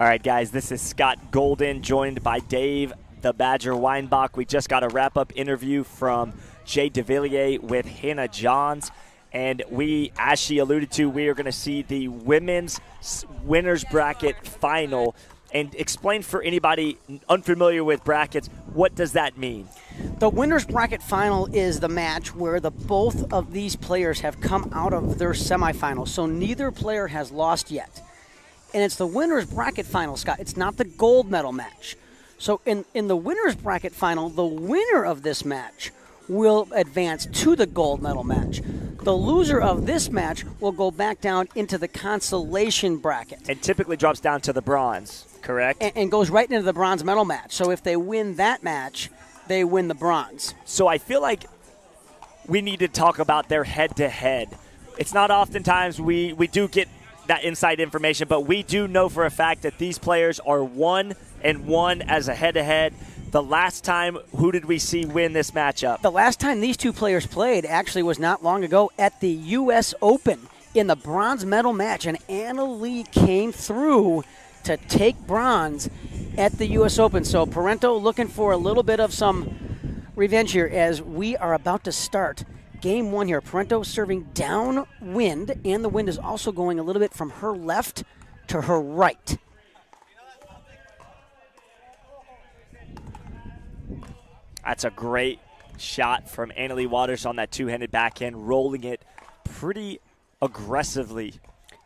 All right, guys, this is Scott Golden, joined by Dave the Badger Weinbach. We just got a wrap-up interview from Jay DeVilliers with Hannah Johns. And we, as she alluded to, we are going to see the women's winners bracket final. And explain for anybody unfamiliar with brackets, what does that mean? The winners bracket final is the match where both of these players have come out of their semifinals. So neither player has lost yet. And it's the winners bracket final, Scott. It's not the gold medal match. So in the winners bracket final, the winner of this match will advance to the gold medal match. The loser of this match will go back down into the consolation bracket. And typically drops down to the bronze, correct? And goes right into the bronze medal match. So if they win that match, they win the bronze. So I feel like we need to talk about their head-to-head. It's not oftentimes we do get that inside information, but we do know for a fact that these players are 1-1 as a head-to-head. The last time, who did we see win this matchup? The last time these two players played actually was not long ago at the U.S. Open in the bronze medal match, and Anna Leigh came through to take bronze at the U.S. Open. So Parenteau looking for a little bit of some revenge here as we are about to start game one here. Parenteau serving downwind, and the wind is also going a little bit from her left to her right. That's a great shot from Anna Leigh Waters on that two-handed backhand, rolling it pretty aggressively.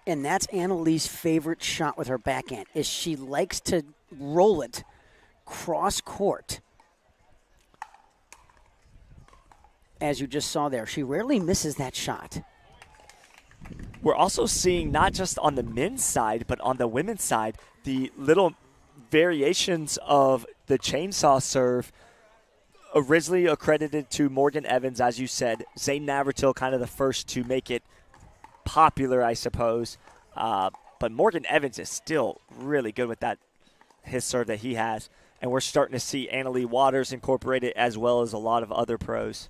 And that's Anna Leigh's favorite shot with her backhand, is she likes to roll it cross-court. As you just saw there, she rarely misses that shot. We're also seeing, not just on the men's side, but on the women's side, the little variations of the chainsaw serve, originally accredited to Morgan Evans, as you said. Zane Navratil kind of the first to make it popular, I suppose. But Morgan Evans is still really good with his serve that he has. And we're starting to see Anna Leigh Waters incorporate it, as well as a lot of other pros.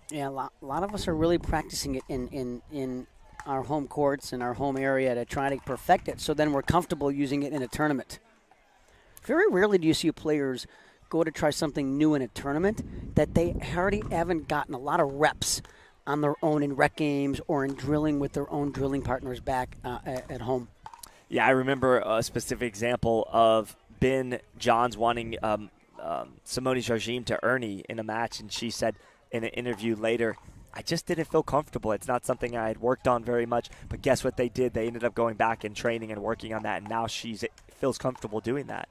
Yeah, a lot of us are really practicing it in our home courts and our home area to try to perfect it, so then we're comfortable using it in a tournament. Very rarely do you see players go to try something new in a tournament that they already haven't gotten a lot of reps on their own in rec games or in drilling with their own drilling partners back at home. Yeah, I remember a specific example of Ben Johns wanting Simone Jardim to Ernie in a match, and she said in an interview later, I just didn't feel comfortable. It's not something I had worked on very much, but guess what they did? They ended up going back and training and working on that, and now she feels comfortable doing that.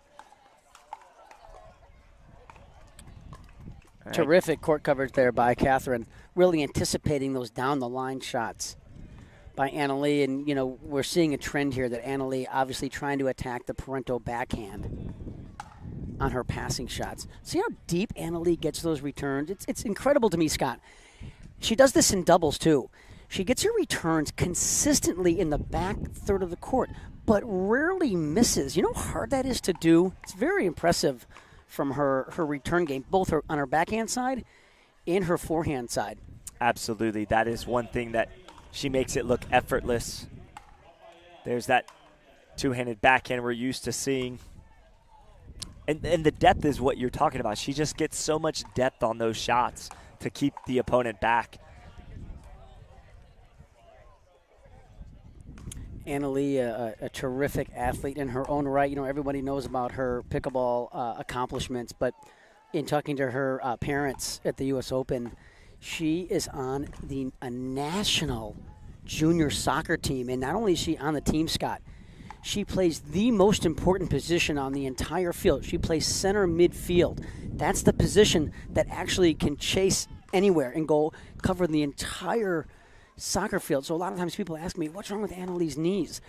Right. Terrific court coverage there by Catherine, really anticipating those down-the-line shots by Anna Leigh. And, we're seeing a trend here that Anna Leigh obviously trying to attack the Parenteau backhand on her passing shots. See how deep Anna Leigh gets those returns? It's incredible to me, Scott. She does this in doubles, too. She gets her returns consistently in the back third of the court, but rarely misses. You know how hard that is to do? It's very impressive from her return game, both on her backhand side and her forehand side. Absolutely. That is one thing that she makes it look effortless. There's that two-handed backhand we're used to seeing. And the depth is what you're talking about. She just gets so much depth on those shots to keep the opponent back. Anna Leigh, a terrific athlete in her own right. Everybody knows about her pickleball accomplishments, but in talking to her parents at the U.S. Open, she is on a national junior soccer team. And not only is she on the team, Scott, she plays the most important position on the entire field. She plays center midfield. That's the position that actually can chase anywhere and go cover the entire soccer field. So a lot of times people ask me, what's wrong with Anna Leigh's knees?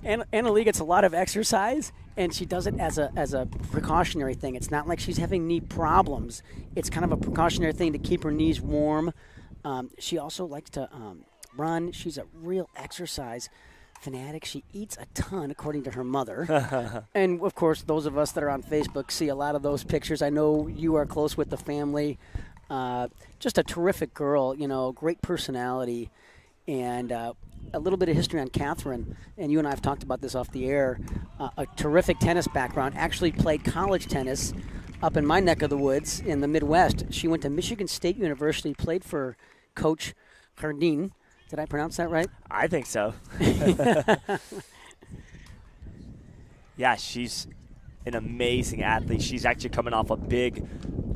Anna Leigh gets a lot of exercise, and she does it as a precautionary thing. It's not like she's having knee problems. It's kind of a precautionary thing to keep her knees warm. She also likes to run. She's a real exercise fanatic. She eats a ton, according to her mother. And, of course, those of us that are on Facebook see a lot of those pictures. I know you are close with the family. Just a terrific girl, great personality. And a little bit of history on Catherine, and you and I have talked about this off the air. A terrific tennis background, actually played college tennis up in my neck of the woods in the Midwest. She went to Michigan State University, played for Coach Hardin. Did I pronounce that right? I think so. Yeah, she's an amazing athlete. She's actually coming off a big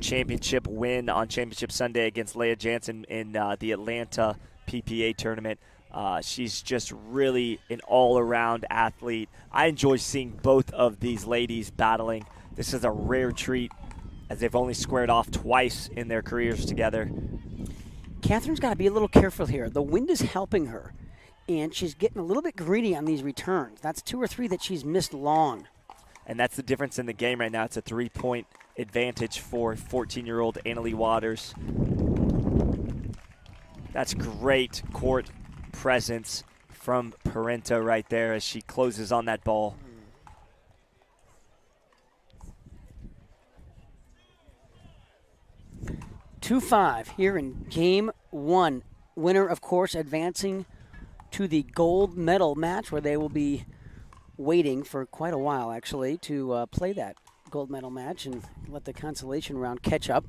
championship win on Championship Sunday against Leigh Jansen in the Atlanta PPA tournament. She's just really an all-around athlete. I enjoy seeing both of these ladies battling. This is a rare treat, as they've only squared off twice in their careers together. Catherine's got to be a little careful here. The wind is helping her, and she's getting a little bit greedy on these returns. That's 2 or 3 that she's missed long. And that's the difference in the game right now. It's a 3-point advantage for 14-year-old Annalie Waters. That's great court presence from Parenteau right there as she closes on that ball. Two 5 here in Game 1. Winner, of course, advancing to the gold medal match where they will be waiting for quite a while, actually, to play that gold medal match and let the consolation round catch up.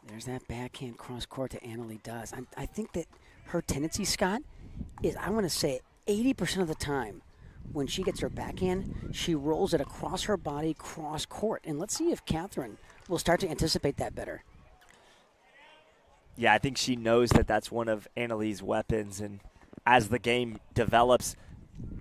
There's that backhand cross court that Annalie does. I think that her tendency, Scott, is, I want to say 80% of the time when she gets her backhand, she rolls it across her body, cross court. And let's see if Catherine will start to anticipate that better. Yeah, I think she knows that that's one of Annalie's weapons. And as the game develops,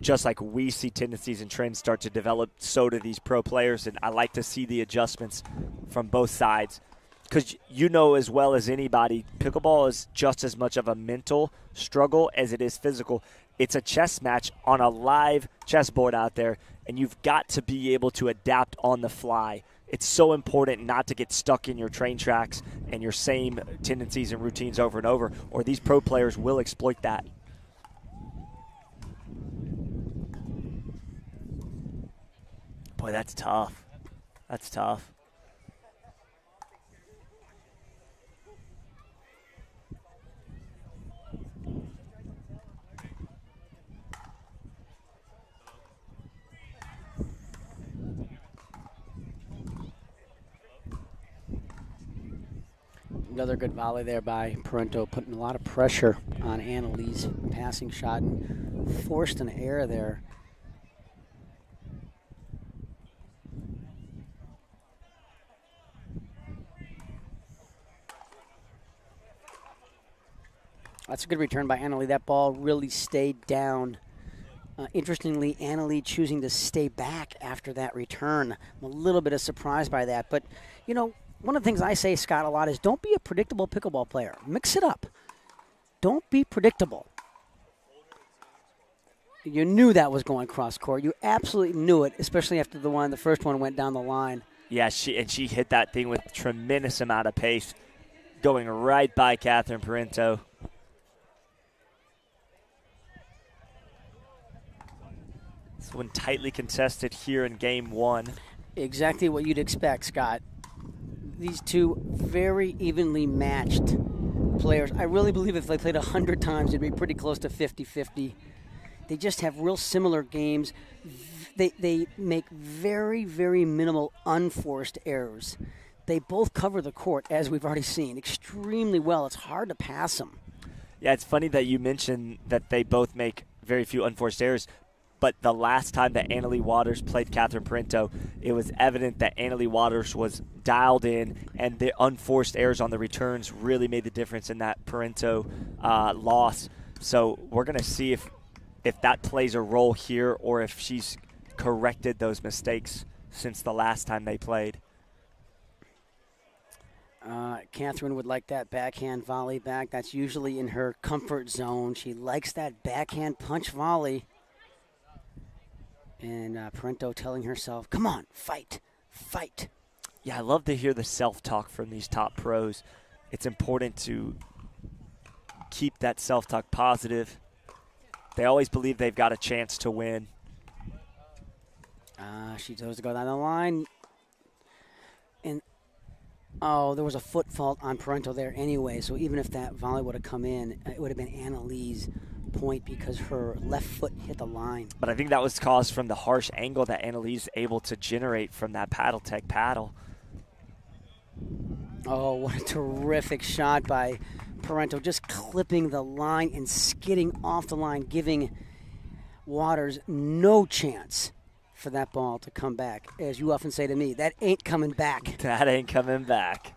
just like we see tendencies and trends start to develop, so do these pro players. And I like to see the adjustments from both sides. Because you know as well as anybody, pickleball is just as much of a mental struggle as it is physical. It's a chess match on a live chessboard out there, and you've got to be able to adapt on the fly. It's so important not to get stuck in your train tracks and your same tendencies and routines over and over, or these pro players will exploit that. Boy, that's tough. That's tough. Another good volley there by Parenteau, putting a lot of pressure on Annalie's passing shot and forced an error there. That's a good return by Annalie. That ball really stayed down. Interestingly, Annalie choosing to stay back after that return. I'm a little bit of surprised by that. But, you know, one of the things I say, Scott, a lot is don't be a predictable pickleball player. Mix it up. Don't be predictable. You knew that was going cross court. You absolutely knew it, especially after the first one went down the line. Yeah, she hit that thing with a tremendous amount of pace, going right by Catherine Parenteau. This one tightly contested here in Game 1. Exactly what you'd expect, Scott. These two very evenly matched players. I really believe if they played 100 times, it'd be pretty close to 50-50. They just have real similar games. They make very, very minimal unforced errors. They both cover the court, as we've already seen, extremely well. It's hard to pass them. Yeah, it's funny that you mentioned that they both make very few unforced errors. But the last time that Annalie Waters played Catherine Parenteau, it was evident that Annalie Waters was dialed in, and the unforced errors on the returns really made the difference in that Parenteau loss. So we're going to see if that plays a role here or if she's corrected those mistakes since the last time they played. Catherine would like that backhand volley back. That's usually in her comfort zone. She likes that backhand punch volley. And Parenteau telling herself, come on, fight, fight. Yeah, I love to hear the self-talk from these top pros. It's important to keep that self-talk positive. They always believe they've got a chance to win. She chose to go down the line. And Oh, there was a foot fault on Parenteau there anyway, so even if that volley would have come in, it would have been Anna Lee's point because her left foot hit the line. But I think that was caused from the harsh angle that Anna Lee's able to generate from that paddle tech paddle. Oh, what a terrific shot by Parenteau, just clipping the line and skidding off the line, giving Waters no chance for that ball to come back. As you often say to me, that ain't coming back. That ain't coming back.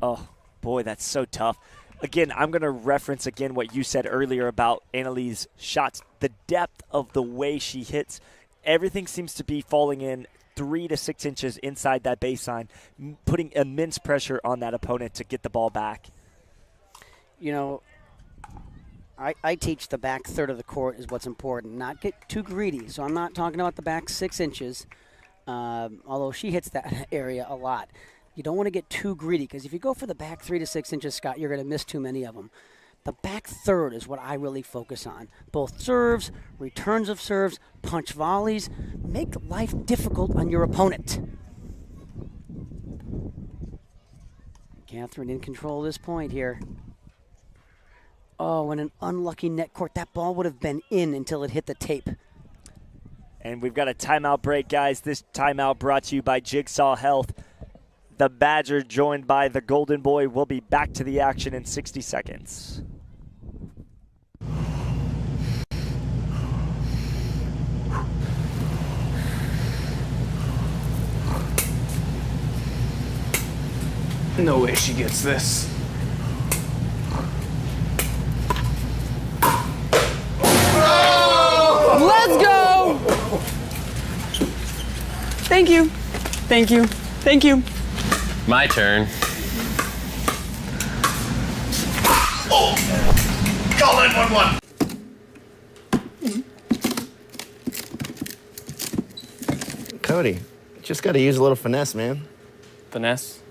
Oh, boy, that's so tough. Again, I'm going to reference again what you said earlier about Annalie's shots. The depth of the way she hits, everything seems to be falling in 3 to 6 inches inside that baseline, putting immense pressure on that opponent to get the ball back. You know, I teach the back third of the court is what's important, not get too greedy. So I'm not talking about the back 6 inches, although she hits that area a lot. You don't want to get too greedy because if you go for the back 3 to 6 inches, Scott, you're going to miss too many of them. The back third is what I really focus on. Both serves, returns of serves, punch volleys. Make life difficult on your opponent. Catherine in control of this point here. Oh, and an unlucky net court. That ball would have been in until it hit the tape. And we've got a timeout break, guys. This timeout brought to you by Jigsaw Health. The Badger, joined by the Golden Boy, will be back to the action in 60 seconds. No way she gets this. Let's go! Thank you. Thank you. Thank you. My turn. Oh! Call 911. Cody, just got to use a little finesse, man. Finesse.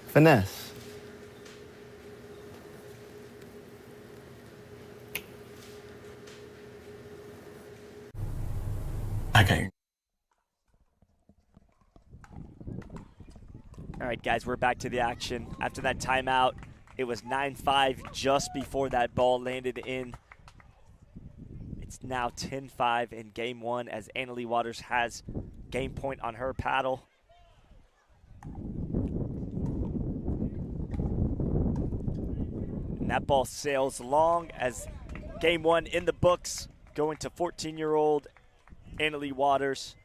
Finesse. Okay. All right, guys, we're back to the action. After that timeout, it was 9-5 just before that ball landed in. It's now 10-5 in game one as Anna Leigh Waters has game point on her paddle. And that ball sails long as game one in the books, going to 14-year-old Anna Leigh Waters.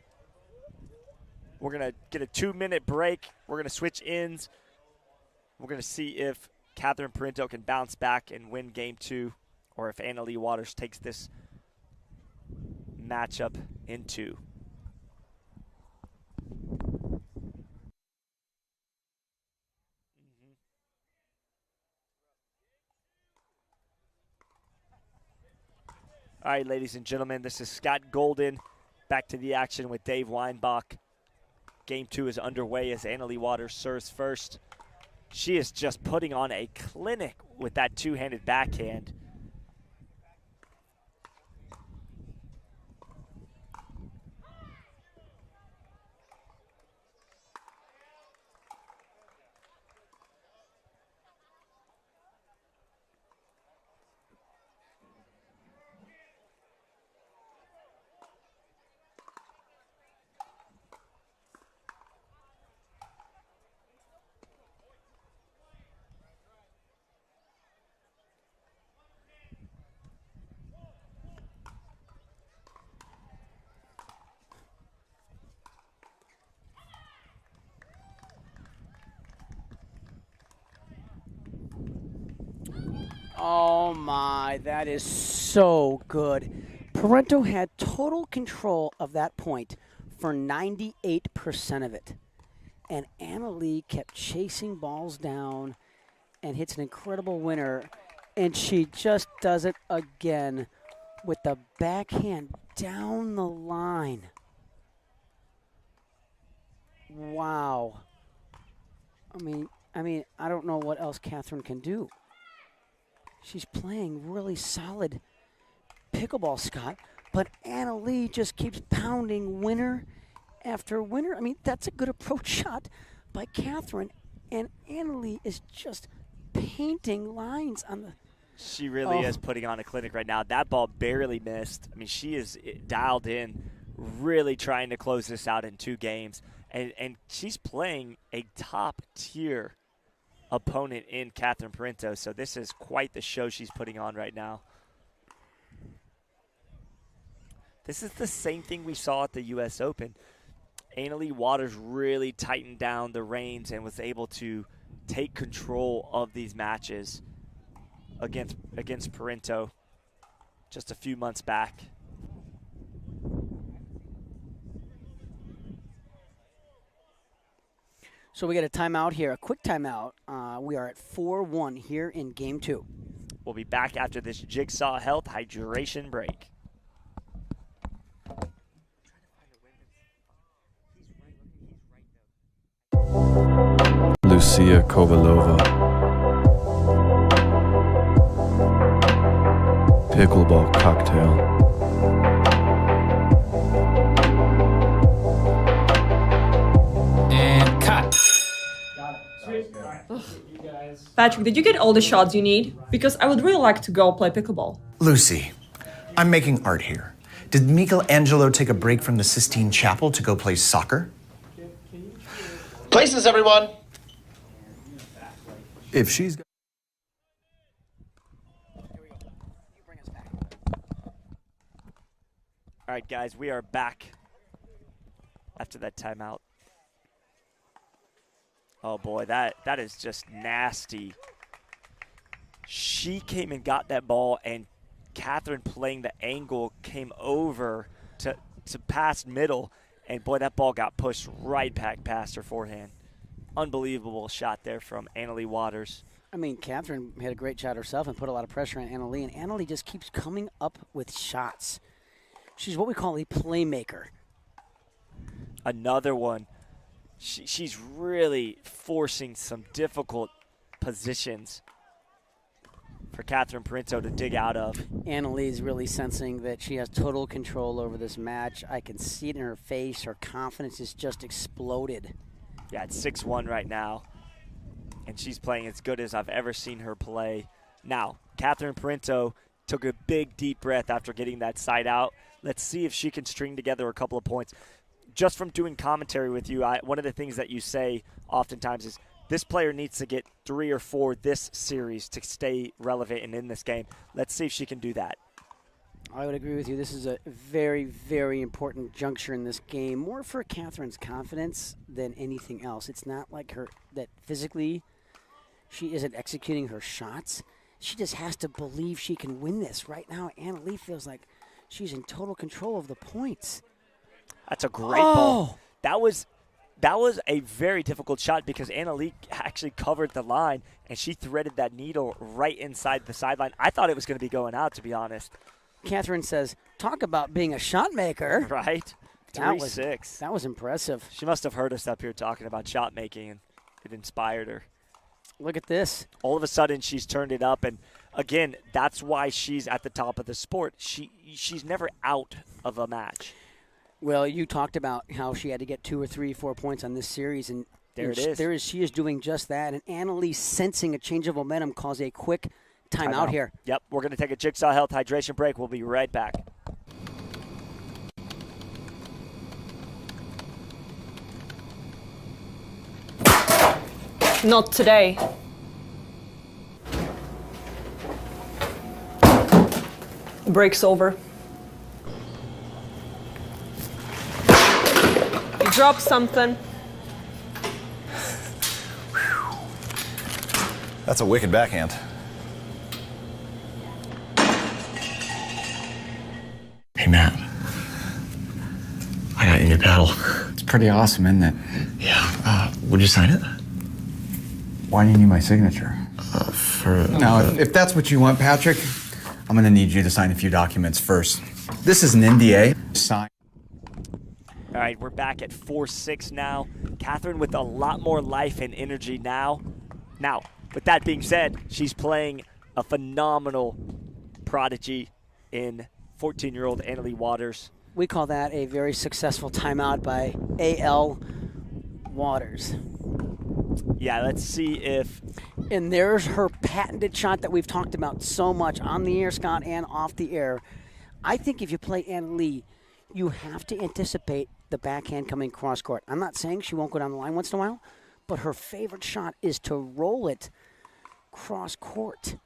We're going to get a 2-minute break. We're going to switch ends. We're going to see if Catherine Parenteau can bounce back and win game two, or if Anna Leigh Waters takes this matchup in two. All right, ladies and gentlemen, this is Scott Golden back to the action with Dave Weinbach. Game two is underway as Anna Leigh Waters serves first. She is just putting on a clinic with that two-handed backhand. Oh my, that is so good. Parenteau had total control of that point for 98% of it. And Anna Leigh kept chasing balls down and hits an incredible winner. And she just does it again with the backhand down the line. Wow. I mean, I don't know what else Catherine can do. She's playing really solid pickleball, Scott, but Anna Leigh just keeps pounding winner after winner. I mean, that's a good approach shot by Catherine, and Anna Leigh is just painting lines on the... She really is putting on a clinic right now. That ball barely missed. I mean, she is dialed in, really trying to close this out in 2 games. And she's playing a top-tier opponent in Catherine Parenteau, so this is quite the show she's putting on right now. This is the same thing we saw at the U.S. Open. Anna Leigh Waters really tightened down the reins and was able to take control of these matches against Parenteau just a few months back. So we got a timeout here, a quick timeout. We are at 4-1 here in Game 2. We'll be back after this Jigsaw Health hydration break. Lucia Kovalova. Pickleball cocktail. And cut. Patrick, did you get all the shots you need? Because I would really like to go play pickleball. Lucy, I'm making art here. Did Michelangelo take a break from the Sistine Chapel to go play soccer? Places, everyone. If she's... All right, guys, we are back after that timeout. Oh, boy, that is just nasty. She came and got that ball, and Catherine, playing the angle, came over to pass middle, and, boy, that ball got pushed right back past her forehand. Unbelievable shot there from Anna Leigh Waters. I mean, Catherine had a great shot herself and put a lot of pressure on Anna Leigh, and Anna Leigh just keeps coming up with shots. She's what we call a playmaker. Another one. She's really forcing some difficult positions for Catherine Parenteau to dig out of. Anna Leigh's really sensing that she has total control over this match. I can see it in her face. Her confidence is just exploded. Yeah, it's 6-1 right now, and she's playing as good as I've ever seen her play. Now, Catherine Parenteau took a big, deep breath after getting that side out. Let's see if she can string together a couple of points. Just from doing commentary with you, one of the things that you say oftentimes is this player needs to get 3 or 4 this series to stay relevant and in this game. Let's see if she can do that. I would agree with you. This is a very, very important juncture in this game, more for Catherine's confidence than anything else. It's not like her that physically she isn't executing her shots. She just has to believe she can win this. Right now, Anna Leigh feels like she's in total control of the points. That's a great ball. That was a very difficult shot because Anna Leigh actually covered the line, and she threaded that needle right inside the sideline. I thought it was going to be going out, to be honest. Catherine says, talk about being a shot maker. Right? 3-6. That was impressive. She must have heard us up here talking about shot making, and it inspired her. Look at this. All of a sudden, she's turned it up, and again, that's why she's at the top of the sport. She's never out of a match. Well, you talked about how she had to get 2 or 3, 4 points on this series, and there it is. She is doing just that. And Anna Leigh, sensing a change of momentum, calls a quick timeout here. Yep, we're going to take a Jigsaw Health hydration break. We'll be right back. Not today. Break's over. You dropped something. That's a wicked backhand. Hey, Matt. I got your new paddle. It's pretty awesome, isn't it? Yeah. Would you sign it? Why do you need my signature? Now, If that's what you want, Patrick, I'm going to need you to sign a few documents first. This is an NDA. Sign. All right, we're back at 4-6 now. Catherine with a lot more life and energy now. Now, with that being said, she's playing a phenomenal prodigy in 14-year-old Annalie Waters. We call that a very successful timeout by A.L. Waters. Yeah, let's see if... And there's her patented shot that we've talked about so much on the air, Scott, and off the air. I think if you play Annalie, you have to anticipate the backhand coming cross court. I'm not saying she won't go down the line once in a while, but her favorite shot is to roll it cross court.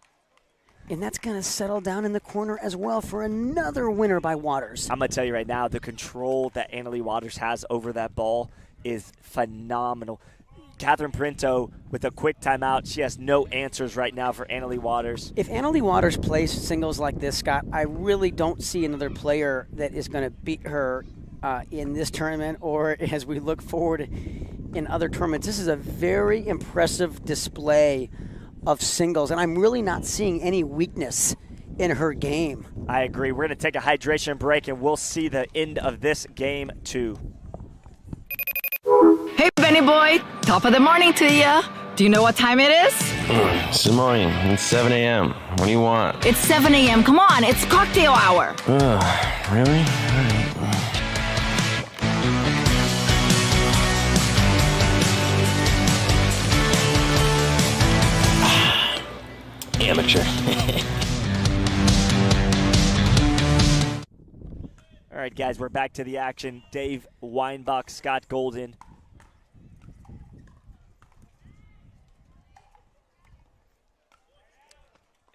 And that's going to settle down in the corner as well for another winner by Waters. I'm going to tell you right now, the control that Annalie Waters has over that ball is phenomenal. Catherine Parenteau with a quick timeout. She has no answers right now for Annalie Waters. If Annalie Waters plays singles like this, Scott, I really don't see another player that is going to beat her in this tournament or as we look forward in other tournaments. This is a very impressive display of singles, and I'm really not seeing any weakness in her game. I agree. We're going to take a hydration break, and we'll see the end of this game, too. Hey, Benny boy. Top of the morning to ya. Do you know what time it is? It's the morning. It's 7 a.m. What do you want? It's 7 a.m. Come on, it's cocktail hour. Really? All right. Amateur. All right, guys, we're back to the action. Dave Weinbach, Scott Golden.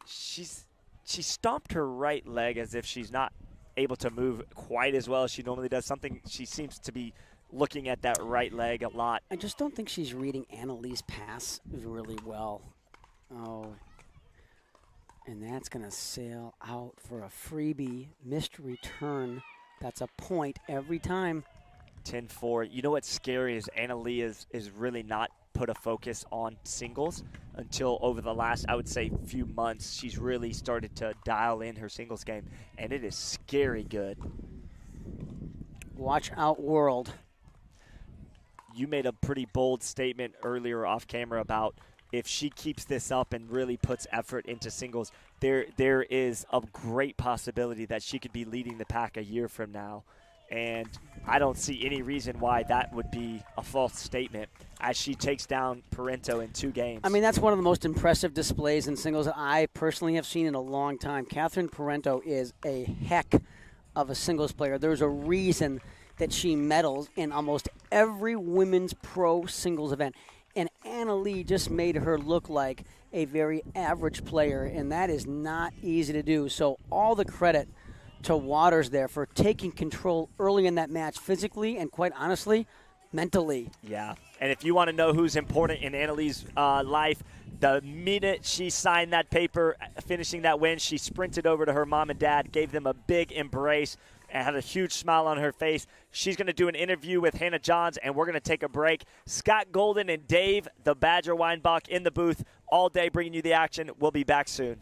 She stomped her right leg as if she's not able to move quite as well as she normally does. She seems to be looking at that right leg a lot. I just don't think she's reading Annalie's pass really well. Oh, and that's going to sail out for a freebie missed return. That's a point every time. 10-4. You know what's scary is Annalie is really not put a focus on singles until over the last, I would say, few months. She's really started to dial in her singles game, and it is scary good. Watch out, world. You made a pretty bold statement earlier off camera about if she keeps this up and really puts effort into singles, there is a great possibility that she could be leading the pack a year from now. And I don't see any reason why that would be a false statement as she takes down Parenteau in 2 games. I mean, that's one of the most impressive displays in singles that I personally have seen in a long time. Catherine Parenteau is a heck of a singles player. There's a reason that she medals in almost every women's pro singles event. And Annalie just made her look like a very average player, and that is not easy to do. So all the credit to Waters there for taking control early in that match physically and, quite honestly, mentally. Yeah, and if you want to know who's important in Annalie's life, the minute she signed that paper, finishing that win, she sprinted over to her mom and dad, gave them a big embrace, and had a huge smile on her face. She's going to do an interview with Hannah Johns, and we're going to take a break. Scott Golden and Dave, the Badger Weinbach, in the booth all day bringing you the action. We'll be back soon.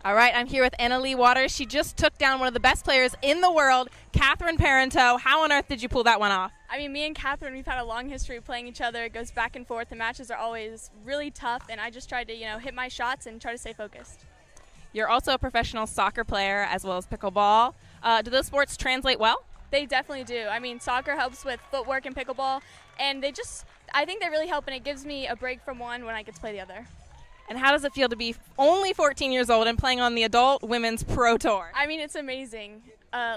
All right, I'm here with Leigh Waters. She just took down one of the best players in the world, Parenteau. How on earth did you pull that one off? I mean, me and Catherine, we've had a long history of playing each other. It goes back and forth. The matches are always really tough, and I just tried to, hit my shots and try to stay focused. You're also a professional soccer player as well as pickleball. Do those sports translate well? They definitely do. I mean, soccer helps with footwork and pickleball, and I think they really help, and it gives me a break from one when I get to play the other. And how does it feel to be only 14 years old and playing on the adult women's pro tour? I mean, it's amazing.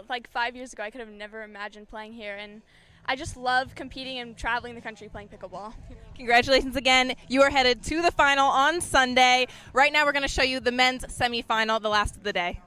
Like 5 years ago, I could have never imagined playing here, and I just love competing and traveling the country playing pickleball. Congratulations again. You are headed to the final on Sunday. Right now we're going to show you the men's semifinal, the last of the day.